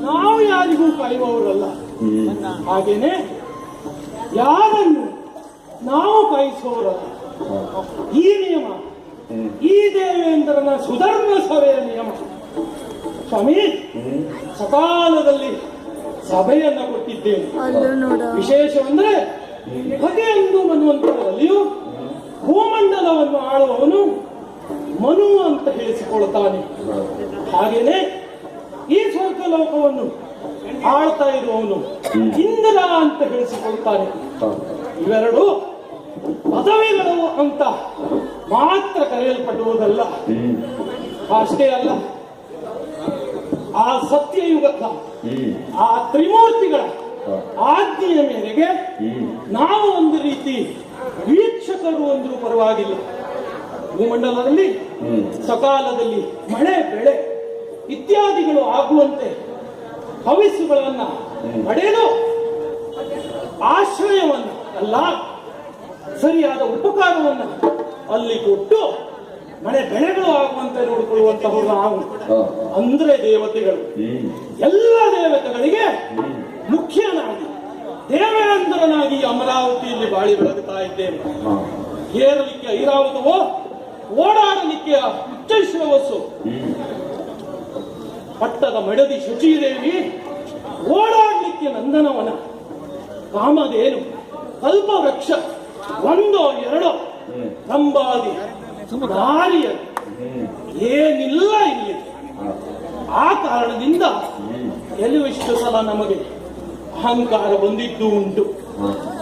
ನಾವು ಯಾರಿಗೂ ಕಾಯುವವರಲ್ಲ. ಹಾಗೇನೆ ಯಾರನ್ನು ನಾವು ಕಾಯಿಸುವವರಲ್ಲ. ಈ ನಿಯಮ ಈ ದೇವೇಂದ್ರನ ಸುಧರ್ಮ ಸಭೆಯ ನಿಯಮ. ಸ್ವಾಮಿ, ಸಕಾಲದಲ್ಲಿ ಸಭೆಯನ್ನ ಕೊಟ್ಟಿದ್ದೇನೆ. ವಿಶೇಷವೆಂದರೆ ಬಗೆಯೊಂದು ಮನ್ವಂತರದಲ್ಲಿಯೂ ಭೂಮಂಡಲವನ್ನು ಆಳುವವನು ಮನು ಅಂತ ಹೇಳಿಸಿಕೊಳ್ಳುತ್ತಾನೆ. ಹಾಗೇನೆ ಈ ಸ್ವರ್ಗಲೋಕವನ್ನು ಆಳ್ತಾ ಇರುವವನು ಇಂದ್ರ ಅಂತ ಹೇಳಿಸಿಕೊಳ್ಳುತ್ತಾನೆ. ಇವೆರಡು ಪದವಿಗಳು ಅಂತ ಮಾತ್ರ ಕರೆಯಲ್ಪಡುವುದಲ್ಲ. ಅಷ್ಟೇ ಅಲ್ಲ, ಆ ಸತ್ಯಯುಗದ ಆ ತ್ರಿಮೂರ್ತಿಗಳ ಆಜ್ಞೆಯ ಮೇರೆಗೆ ನಾವು ಒಂದು ರೀತಿ ವೀಕ್ಷಕರು ಅಂದ್ರೂ ಪರವಾಗಿಲ್ಲ. ಭೂಮಂಡಲದಲ್ಲಿ ಸಕಾಲದಲ್ಲಿ ಮಳೆ ಬೆಳೆ ಇತ್ಯಾದಿಗಳು ಆಗುವಂತೆ ಹವಿಸ್ಸುಗಳನ್ನ ಪಡೆದು ಆಶ್ರಯವನ್ನ ಅಲ್ಲ, ಸರಿಯಾದ ಉಪಕಾರವನ್ನ ಅಲ್ಲಿ ಕೊಟ್ಟು ಮಳೆ ಬೆಳೆಗಳು ಆಗುವಂತೆ ನೋಡಿಕೊಳ್ಳುವಂತಹವರು ನಾವು. ಅಂದ್ರೆ ದೇವತೆಗಳು, ಎಲ್ಲ ದೇವತೆಗಳಿಗೆ ಮುಖ್ಯನಾಗಿ ದೇವೇಂದ್ರನಾಗಿ ಅಮರಾವತಿಯಲ್ಲಿ ಬಾಳಿ ಬೆಳಗುತ್ತಾ ಇದ್ದೇನೆ. ಏರಲಿಕ್ಕೆ ಐರಾವತವೋ, ಓಡಾಡಲಿಕ್ಕೆ ಉಚ್ಚೈಶ್ರವಸ್ಸು. ಪಟ್ಟದ ಮಡದಿ ಶಚಿದೇವಿ, ಓಡಾಡಲಿಕ್ಕೆ ನಂದನವನ, ಕಾಮಧೇನು, ಕಲ್ಪವೃಕ್ಷ, ಒಂದೋ ಎರಡೋ ಕಂಬಾದಿ ದಾರಿಯ ಏನಿಲ್ಲ ಇಲ್ಲಿ. ಆ ಕಾರಣದಿಂದ ಕೆಲವಿಷ್ಟು ಸಲ ನಮಗೆ ಅಹಂಕಾರ ಬಂದಿದ್ದು ಉಂಟು.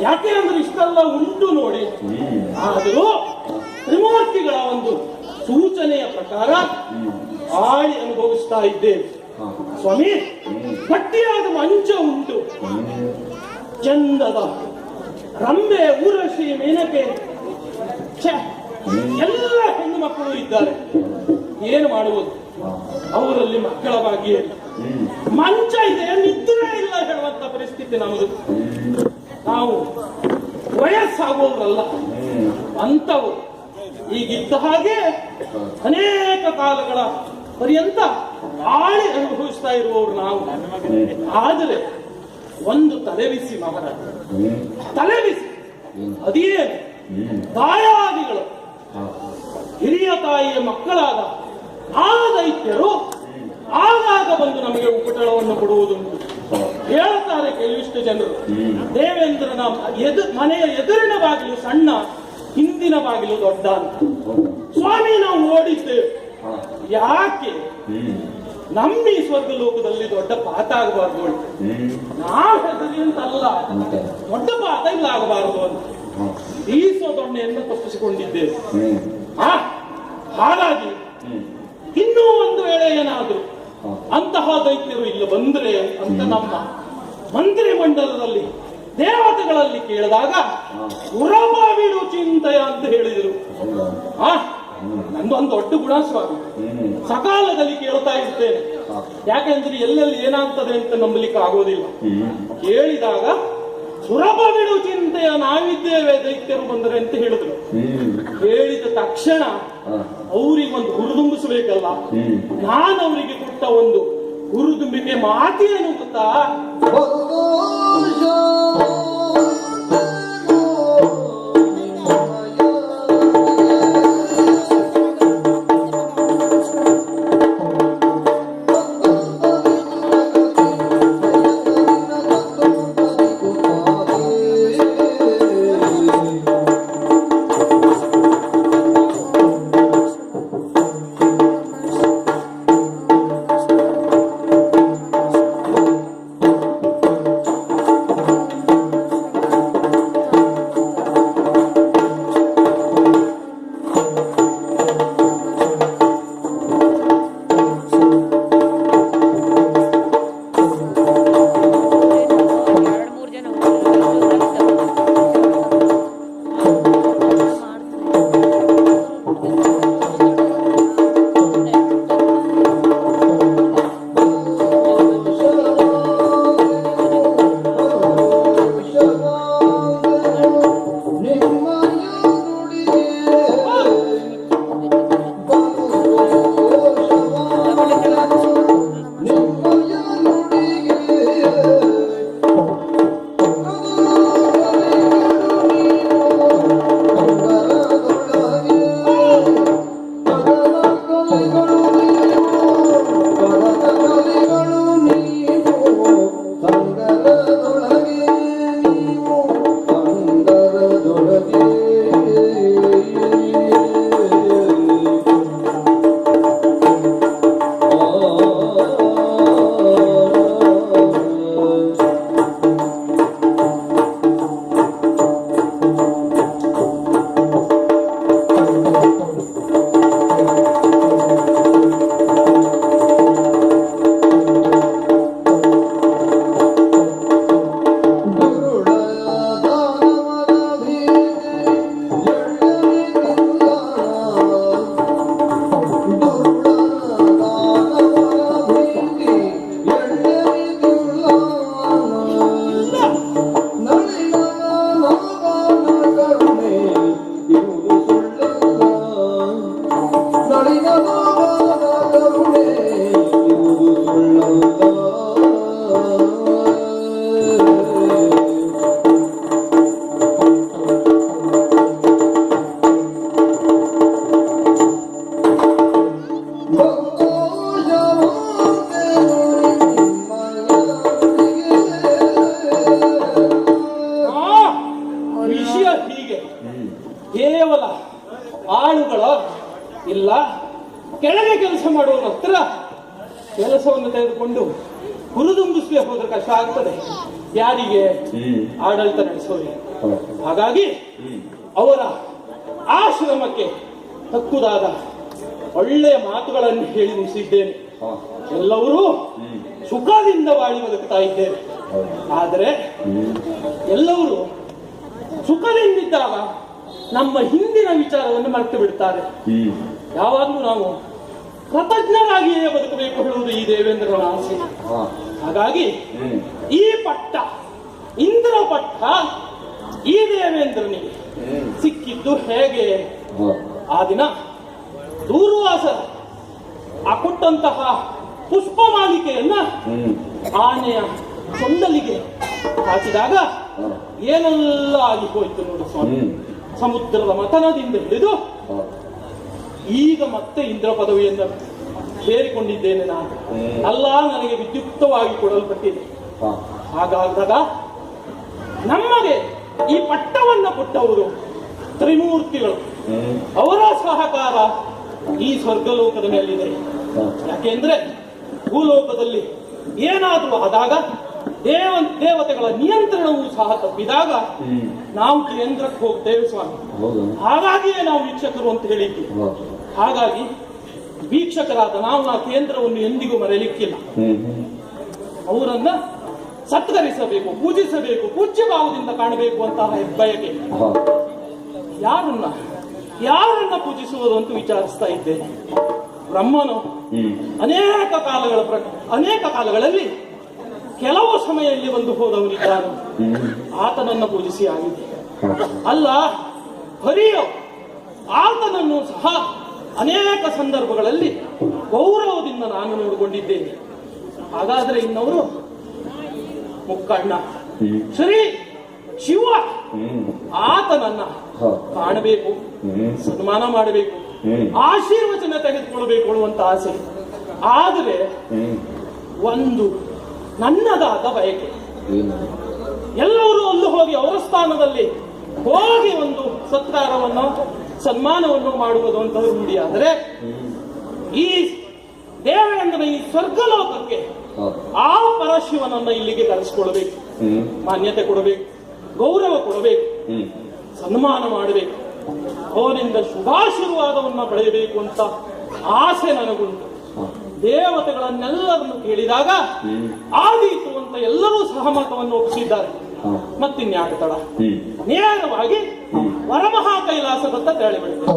ಯಾಕೆ ಅಂದ್ರೆ ಇಷ್ಟೆಲ್ಲ ಉಂಟು ನೋಡಿ. ಆದರೂ ತ್ರಿಮೂರ್ತಿಗಳ ಒಂದು ಸೂಚನೆಯ ಪ್ರಕಾರ ಆಳಿ ಅನುಭವಿಸ್ತಾ ಇದ್ದೇವೆ. ಸ್ವಾಮಿ, ಗಟ್ಟಿಯಾದ ಮಂಚ ಉಂಟು, ಚಂದದ ರಂಬೆ, ಊರ್ವಶಿ, ಮೇನಕೆ, ಎಲ್ಲ ಹೆಣ್ಣು ಮಕ್ಕಳು ಇದ್ದಾರೆ. ಏನು ಮಾಡುವುದು? ಅವರಲ್ಲಿ ಮಕ್ಕಳ ಭಾಗ್ಯ ಇಲ್ಲ. ಮಂಚ ಇದೆ, ನಿದ್ರೆ ಇಲ್ಲ ಹೇಳುವಂತ ಪರಿಸ್ಥಿತಿ ನಮ್ಮದು. ನಾವು ವಯಸ್ಸಾಗುವವರಲ್ಲ ಅಂತವು. ಈಗಿದ್ದ ಹಾಗೆ ಅನೇಕ ಕಾಲಗಳ ಪರ್ಯಂತ ಆಳಿ ಅನುಭವಿಸ್ತಾ ಇರುವವರು ನಾವು. ಆದರೆ ಒಂದು ತಲೆಬಿಸಿ ಮಹಾರಾಜ, ತಲೆಬಿಸಿ ಅದೇನು? ದಾಯಾದಿಗಳು, ಹಿರಿಯ ತಾಯಿಯ ಮಕ್ಕಳಾದ ಆ ದೈತ್ಯರು ಆಗಾಗ ಬಂದು ನಮಗೆ ಉಪಟಳವನ್ನು ಕೊಡುವುದುಂಟು. ಹೇಳ್ತಾರೆ ಕೆಲವಿಷ್ಟು ಜನರು, ದೇವೇಂದ್ರನ ಮನೆಯ ಎದುರಿನ ಬಾಗಿಲು ಸಣ್ಣ, ಹಿಂದಿನ ಬಾಗಿಲು ದೊಡ್ಡ ಅಂತ. ಸ್ವಾಮಿ, ನಾವು ಓಡಿದ್ದೇವೆ. ಯಾಕೆ? ನಮ್ಮಿ ಸ್ವರ್ಗ ಲೋಕದಲ್ಲಿ ದೊಡ್ಡ ಪಾತ ಆಗಬಾರ್ದು ಅಂತ. ನಾವು ಹೆದರಿ ಅಂತಲ್ಲ, ದೊಡ್ಡ ಪಾತ ಇಲ್ಲ ಆಗಬಾರದು ಅಂತ ಈಸೋ ದೊಣ್ಣೆಯನ್ನು ತಪ್ಪಿಸಿಕೊಂಡಿದ್ದೇವೆ. ಹಾಗಾಗಿ ಇನ್ನೂ ಒಂದು ವೇಳೆ ಏನಾದ್ರು ಅಂತಹ ದೈತ್ಯರು ಇಲ್ಲಿ ಬಂದ್ರೆ ಅಂತ ನಮ್ಮ ಮಂತ್ರಿ ಮಂಡಲದಲ್ಲಿ ದೇವತೆಗಳಲ್ಲಿ ಕೇಳಿದಾಗ ಉರಬಾವಿಡು ಚಿಂತೆಯ ಅಂತ ಹೇಳಿದರು. ನಂದೊಂದು ದೊಡ್ಡ ಗುಣ ಸ್ವಾಮಿ, ಸಕಾಲದಲ್ಲಿ ಕೇಳ್ತಾ ಇರ್ತೇನೆ. ಯಾಕೆಂದ್ರೆ ಎಲ್ಲೆಲ್ಲಿ ಏನಾಗ್ತದೆ ಅಂತ ನಂಬಲಿಕ್ಕೆ ಆಗೋದಿಲ್ಲ. ಕೇಳಿದಾಗ ಸುರಭವಿಡು ಚಿಂತೆಯ ನಾವಿದ್ದೇವೆ ದೈತ್ಯರು ಬಂದರೆ ಅಂತ ಹೇಳಿದ್ರು. ಹೇಳಿದ ತಕ್ಷಣ ಅವರಿಗೊಂದು ಹುರಿದುಂಬಿಸಬೇಕಲ್ಲ. ನಾನು ಅವರಿಗೆ ಕೊಟ್ಟ ಒಂದು ಹುರಿದುಂಬಿಕೆ ಮಾತೇನು ಗೊತ್ತಾ? ವಿಷಯ ಹೀಗೆ. ಕೇವಲ ಆಳುಗಳ ಇಲ್ಲ, ಕೆಳಗೆ ಕೆಲಸ ಮಾಡುವವರ ಹತ್ರ ಕೆಲಸವನ್ನು ತೆಗೆದುಕೊಂಡು ಹುರಿದುಂಬಿಸದೆ ಹೋದ್ರೆ ಕಷ್ಟ ಆಗ್ತದೆ. ಯಾರಿಗೆ? ಆಡಳಿತ ನಡೆಸೋರಿಗೆ. ಹಾಗಾಗಿ ಅವರ ಆಶ್ರಮಕ್ಕೆ ತಕ್ಕುದಾದ ಒಳ್ಳೆಯ ಮಾತುಗಳನ್ನು ಹೇಳಿ ಮುಗಿಸಿದ್ದೇನೆ. ಎಲ್ಲರೂ ಸುಖದಿಂದ ಬಾಳಿ ಬದುಕ್ತಾ ಇದ್ದೇವೆ. ಆದರೆ ಎಲ್ಲರೂ ಸುಖದಿಂದಿದ್ದಾಗ ನಮ್ಮ ಹಿಂದಿನ ವಿಚಾರವನ್ನು ಮರೆತು ಬಿಡ್ತಾರೆ. ಯಾವಾಗಲೂ ನಾವು ಕೃತಜ್ಞರಾಗಿಯೇ ಬದುಕಬೇಕು ಹೇಳುವುದು ಈ ದೇವೇಂದ್ರನ ಆಸೆ. ಹಾಗಾಗಿ ಈ ಪಟ್ಟ, ಇಂದ್ರ ಪಟ್ಟ, ಈ ದೇವೇಂದ್ರನಿಗೆ ಸಿಕ್ಕಿದ್ದು ಹೇಗೆ? ಆ ದಿನ ದೂರ್ವಾಸ ಆ ಕೊಟ್ಟಂತಹ ಪುಷ್ಪ ಮಾಲಿಕೆಯನ್ನ ಆನೆಯ ಸೊಂದಲಿಗೆ ಹಾಕಿದಾಗ ಏನೆಲ್ಲ ಆಗಿ ಹೋಯ್ತು ನೋಡಿ ಸ್ವಾಮಿ. ಸಮುದ್ರದ ಮಥನದಿಂದ ಹಿಡಿದು ಈಗ ಮತ್ತೆ ಇಂದ್ರ ಪದವಿಯನ್ನು ಸೇರಿಕೊಂಡಿದ್ದೇನೆ ನಾನು. ಅಲ್ಲ, ನನಗೆ ವಿದ್ಯುಕ್ತವಾಗಿ ಕೊಡಲ್ಪಟ್ಟಿದೆ. ಹಾಗಾದಾಗ ನಮಗೆ ಈ ಪಟ್ಟವನ್ನು ಕೊಟ್ಟವರು ತ್ರಿಮೂರ್ತಿಗಳು. ಅವರ ಸಹಕಾರ ಈ ಸ್ವರ್ಗಲೋಕದ ಮೇಲಿದೆ. ಯಾಕೆಂದ್ರೆ ಭೂಲೋಕದಲ್ಲಿ ಏನಾದರೂ ಆದಾಗ ದೇವತೆಗಳ ನಿಯಂತ್ರಣವೂ ಸಹ ತಪ್ಪಿದಾಗ ನಾವು ಕೇಂದ್ರಕ್ಕೆ ಹೋಗ್ತೇವೆ ಸ್ವಾಮಿ. ಹಾಗಾಗಿಯೇ ನಾವು ವೀಕ್ಷಕರು ಅಂತ ಹೇಳಿದ್ವಿ. ಹಾಗಾಗಿ ವೀಕ್ಷಕರಾದ ನಾವು ಆ ಕೇಂದ್ರವನ್ನು ಎಂದಿಗೂ ಮರೆಯಲಿಕ್ಕಿಲ್ಲ. ಅವರನ್ನ ಸತ್ಕರಿಸಬೇಕು, ಪೂಜಿಸಬೇಕು, ಪೂಜ್ಯ ಭಾವದಿಂದ ಕಾಣಬೇಕು ಅಂತ ಬಯಕೆ. ಯಾರನ್ನ ಪೂಜಿಸುವುದು ಅಂತ ವಿಚಾರಿಸ್ತಾ ಇದ್ದೇನೆ. ಬ್ರಹ್ಮನು ಅನೇಕ ಕಾಲಗಳಲ್ಲಿ ಕೆಲವು ಸಮಯದಲ್ಲಿ ಬಂದು ಹೋದವನಿದ್ದಾನೆ. ಆತನನ್ನು ಪೂಜಿಸಿ ಆಗಿದೆ. ಅಲ್ಲ, ಹರಿಯೋ ಆತನನ್ನು ಸಹ ಅನೇಕ ಸಂದರ್ಭಗಳಲ್ಲಿ ಗೌರವದಿಂದ ನಾನು ನೋಡಿಕೊಂಡಿದ್ದೇನೆ. ಹಾಗಾದ್ರೆ ಇನ್ನವರು ಮುಕ್ಕಣ್ಣ ಶ್ರೀ ಶಿವ ಆತನನ್ನ ಕಾಣಬೇಕು, ಸನ್ಮಾನ ಮಾಡಬೇಕು, ಆಶೀರ್ವಚನ ತೆಗೆದುಕೊಳ್ಬೇಕು ಅನ್ನುವಂತ ಆಸೆ. ಆದರೆ ಒಂದು ನನ್ನದಾದ ಬಯಕೆ, ಎಲ್ಲರೂ ಅಲ್ಲೂ ಹೋಗಿ ಅವರ ಸ್ಥಾನದಲ್ಲಿ ಹೋಗಿ ಒಂದು ಸತ್ಕಾರವನ್ನು ಸನ್ಮಾನವನ್ನು ಮಾಡುವುದು ಅಂತ ರೂಢಿ. ಆದರೆ ಈ ದೇವೇಂದ್ರನ ಈ ಸ್ವರ್ಗಲೋಕಕ್ಕೆ ಆ ಪರಶಿವನನ್ನ ಇಲ್ಲಿಗೆ ಕರೆಸಿಕೊಳ್ಬೇಕು, ಮಾನ್ಯತೆ ಕೊಡಬೇಕು, ಗೌರವ ಕೊಡಬೇಕು, ಸನ್ಮಾನ ಮಾಡಬೇಕು, ಅವನಿಂದ ಶುಭಾಶೀರ್ವಾದವನ್ನ ಪಡೆಯಬೇಕು ಅಂತ ಆಸೆ ನನಗುಂಟು. ದೇವತೆಗಳನ್ನೆಲ್ಲರನ್ನು ಕೇಳಿದಾಗ ಆದೀತು ಅಂತ ಎಲ್ಲರೂ ಸಹಮತವನ್ನು ಒಪ್ಪಿಸಿದ್ದಾರೆ. ಮತ್ತಿನ್ಯಾಕೆ ತಡ, ನೇರವಾಗಿ ವರಮಹಾ ಕೈಲಾಸದತ್ತ ತೆರಳಿ ಬಿಡುತ್ತೆ.